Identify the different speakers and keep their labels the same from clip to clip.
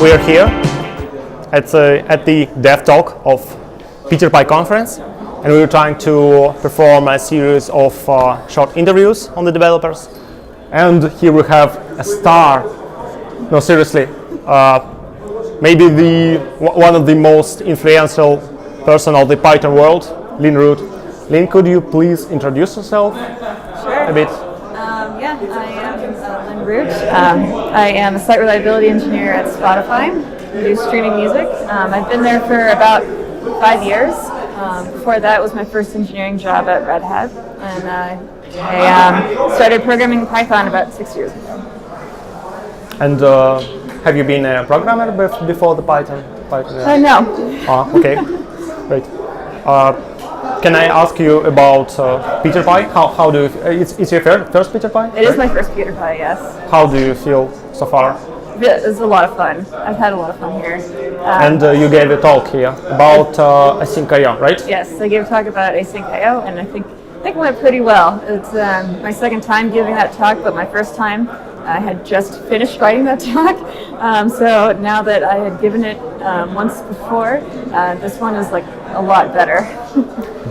Speaker 1: We are here at the Dev Talk of PiterPy conference, and we are trying to perform a series of short interviews on the developers. And here we have a star. No, seriously, maybe one of the most influential person of the Python world, Lynn Root. Lynn, could you please introduce yourself a bit?
Speaker 2: I am Lynn Root. I am a site reliability engineer at Spotify. I do streaming music. I've been there for about 5 years. Before that was my first engineering job at Red Hat, and I started programming Python about 6 years ago.
Speaker 1: And have you been a programmer before the Python?
Speaker 2: No.
Speaker 1: Okay, great. Can I ask you about PiterPy? How do you? It's your first PiterPy?
Speaker 2: It is my first PiterPy, yes.
Speaker 1: How do you feel so far?
Speaker 2: It's a lot of fun. I've had a lot of fun here.
Speaker 1: And you gave a talk here about async.io, right?
Speaker 2: Yes, I gave a talk about async.io, and I think it went pretty well. It's my second time giving that talk, but my first time I had just finished writing that talk. So now that I had given it once before, this one is like a lot better.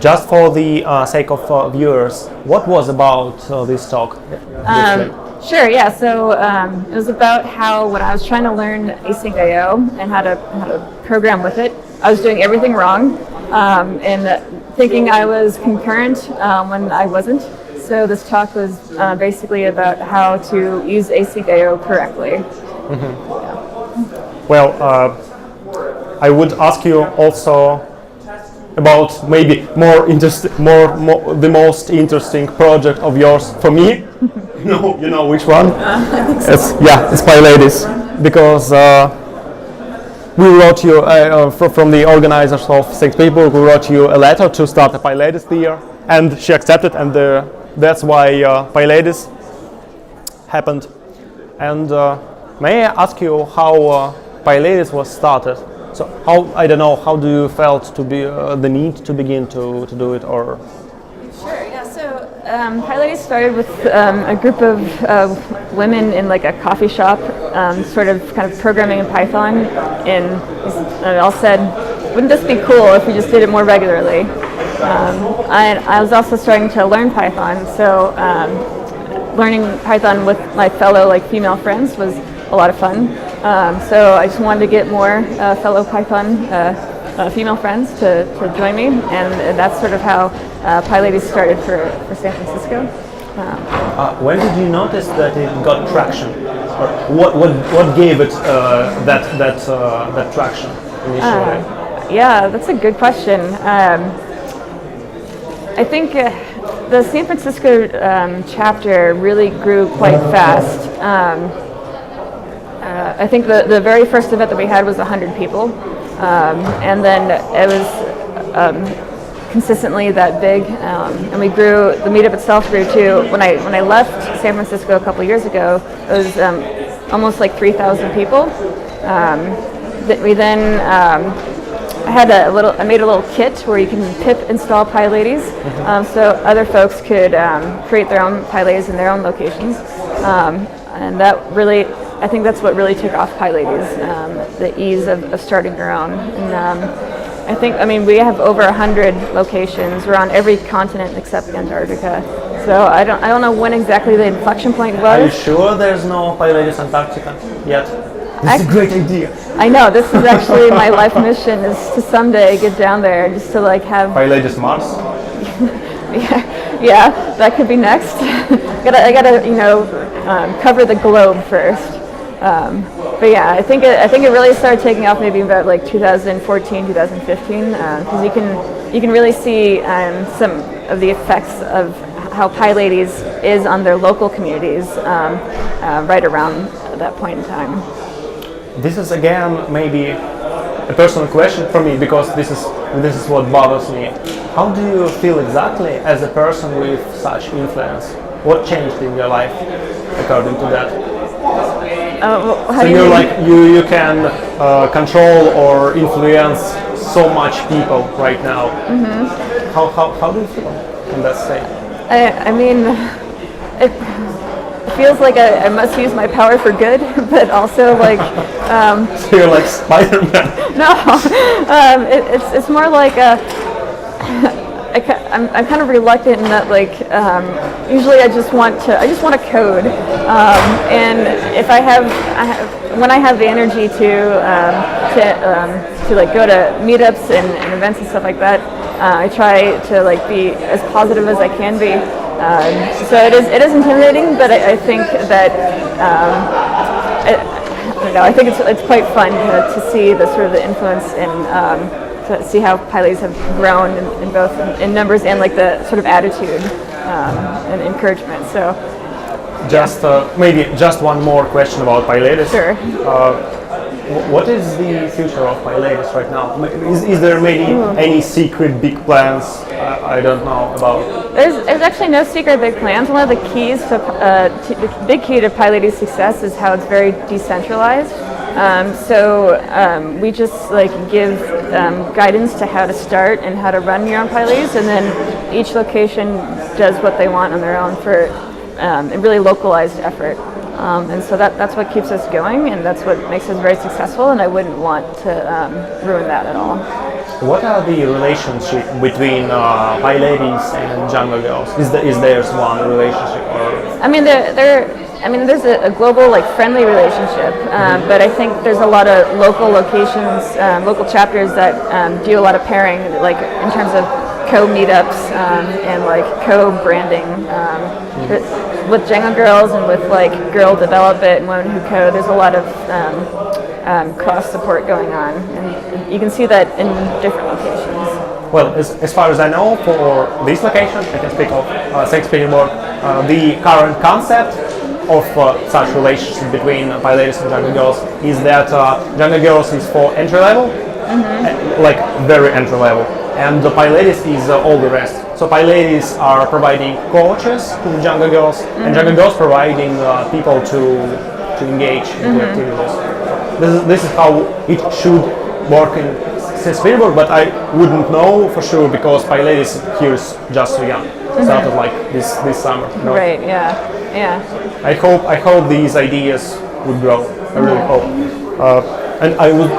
Speaker 1: Just for the sake of viewers, what was about this talk?
Speaker 2: Sure, yeah. So it was about how when I was trying to learn async.io and how to program with it, I was doing everything wrong and thinking I was concurrent when I wasn't. So this talk was basically about how to use async.io correctly.
Speaker 1: Mm-hmm. Yeah. Well, I would ask you also about maybe the most interesting project of yours for me. You know which one? It's PyLadies, because we wrote you from the organizers of Sankt-Pетербурg. We wrote you a letter to start a PyLadies year, and she accepted, and that's why PyLadies happened. And may I ask you how PyLadies was started? So how do you felt to be the need to begin to do it, or?
Speaker 2: Sure, yeah. So PyLadies started with a group of women in like a coffee shop, sort of kind of programming in Python, and they all said, "Wouldn't this be cool if we just did it more regularly?" I was also starting to learn Python, so learning Python with my fellow female friends was a lot of fun. So I just wanted to get more fellow Python female friends to join me, and that's sort of how PyLadies started for San Francisco.
Speaker 1: When did you notice that it got traction? Or what gave it that traction initially?
Speaker 2: Yeah, that's a good question. I think the San Francisco chapter really grew quite fast. I think the very first event that we had was 100 people, and then it was consistently that big, and we grew. The meetup itself grew too. When I left San Francisco a couple years ago, it was almost like 3,000 people. We then I made a little kit where you can pip install PyLadies, so other folks could create their own PyLadies in their own locations, and that really. I think that's what really took off PyLadies, the ease of starting your own. And we have over 100 locations. We're on every continent except Antarctica. So I don't know when exactly the inflection point was.
Speaker 1: Are you sure there's no PyLadies Antarctica yet? This is a great idea.
Speaker 2: I know. This is actually my life mission, is to someday get down there just to have
Speaker 1: PyLadies Mars.
Speaker 2: Yeah, that could be next. I gotta cover the globe first. But yeah, I think it really started taking off maybe about 2014, 2015, because you can really see some of the effects of how PyLadies is on their local communities right around that point in time.
Speaker 1: This is again maybe a personal question for me, because this is what bothers me. How do you feel exactly as a person with such influence? What changed in your life according to that? So you can control or influence so much people right now. Mm-hmm. How do you feel in that state?
Speaker 2: feels like I must use my power for good, but also like.
Speaker 1: So you're like Spider-Man.
Speaker 2: No, it's more like I'm kind of reluctant in that like usually I just want to code, and if when I have the energy to like go to meetups and events and stuff like that, I try to like be as positive as I can be. So it is intimidating, but I think that I don't know. I think it's quite fun to see the sort of the influence and to see how PyLadies have grown in both in numbers and like the sort of attitude and encouragement. So
Speaker 1: just maybe just one more question about PyLadies.
Speaker 2: Sure.
Speaker 1: What is the future of PyLadies right now? Is there maybe any secret big plans I don't know about?
Speaker 2: There's actually no secret big plans. One of the keys to the big key to PyLadies' success is how it's very decentralized. We just like give guidance to how to start and how to run your own PyLadies, and then each location does what they want on their own for a really localized effort. And so that's what keeps us going, and that's what makes us very successful, and I wouldn't want to ruin that at all.
Speaker 1: What are the relationship between PyLadies and Jungle Girls? Is there one relationship, or?
Speaker 2: I mean, there's a global like friendly relationship, but I think there's a lot of local locations, local chapters that do a lot of pairing, like in terms of co-meetups and like co-branding. With Django Girls and with like Girl Develop It and Women Who Code, there's a lot of cross support going on, and you can see that in different locations.
Speaker 1: Well, as far as I know, for this location, I can speak of Sankt-Peterburg, the current concept of such relationship between PyLadies and Jungle Girls is that Jungle Girls is for entry level, like very entry level, and the PyLadies is all the rest. So PyLadies are providing coaches to Jungle Girls, and Jungle Girls providing people to engage in the activities. This is how it should work in Sankt-Peterburg, but I wouldn't know for sure because PyLadies here is just so young. Started like this summer. You know?
Speaker 2: Right. Yeah.
Speaker 1: I hope these ideas would grow. I really hope. And I would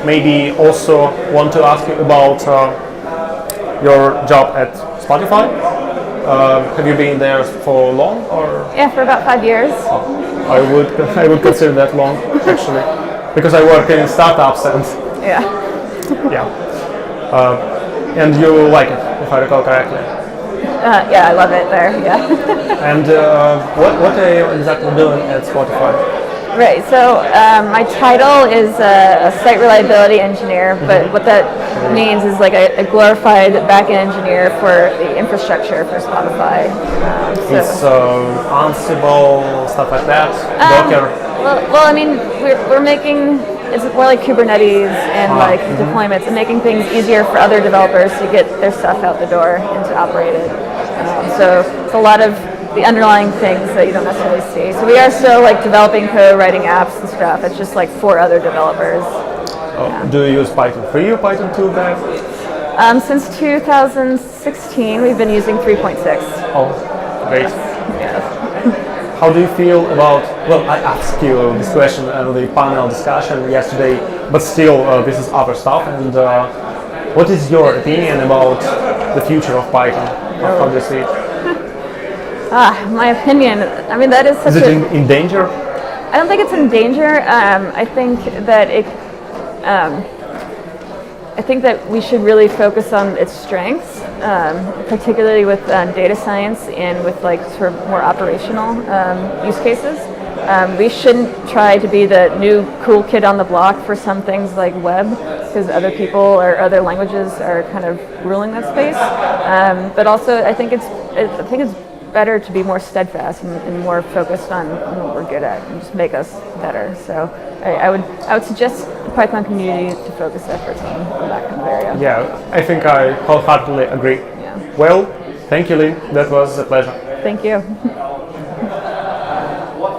Speaker 1: maybe also want to ask you about your job at Spotify. Have you been there for long, or?
Speaker 2: Yeah, for about 5 years.
Speaker 1: I would consider that long actually, because I work in startups and
Speaker 2: Yeah.
Speaker 1: and you like it, if I recall correctly.
Speaker 2: Yeah, I love it there. Yeah.
Speaker 1: And what are you exactly doing at Spotify?
Speaker 2: Right. So my title is a site reliability engineer, but what that means is like a glorified backend engineer for the infrastructure for Spotify.
Speaker 1: It's Ansible, stuff like that, Docker.
Speaker 2: Well, I mean, we're making it's more like Kubernetes and like deployments and making things easier for other developers to get their stuff out the door and to operate it. So it's a lot of the underlying things that you don't necessarily see. So we are still like developing code, writing apps and stuff. It's just like for other developers.
Speaker 1: Do you use Python 3 or Python 2 there?
Speaker 2: Since 2016, we've been using 3.6.
Speaker 1: Oh, great.
Speaker 2: Yes.
Speaker 1: How do you feel about, well, I asked you this question in the panel discussion yesterday, but still this is other stuff, and what is your opinion about the future of Python? How do you see it?
Speaker 2: My opinion, I mean, that is such
Speaker 1: Is it in danger?
Speaker 2: I don't think it's in danger. I think that I think that we should really focus on its strengths, particularly with data science and with like sort of more operational use cases. We shouldn't try to be the new cool kid on the block for some things like web, because other people or other languages are kind of ruling that space. But also, I think it's better to be more steadfast and more focused on what we're good at and just make us better. So I would suggest the Python community to focus efforts on that kind of area.
Speaker 1: Yeah, I think I wholeheartedly agree.
Speaker 2: Yeah.
Speaker 1: Well, thank you, Lynn. That was a pleasure.
Speaker 2: Thank you.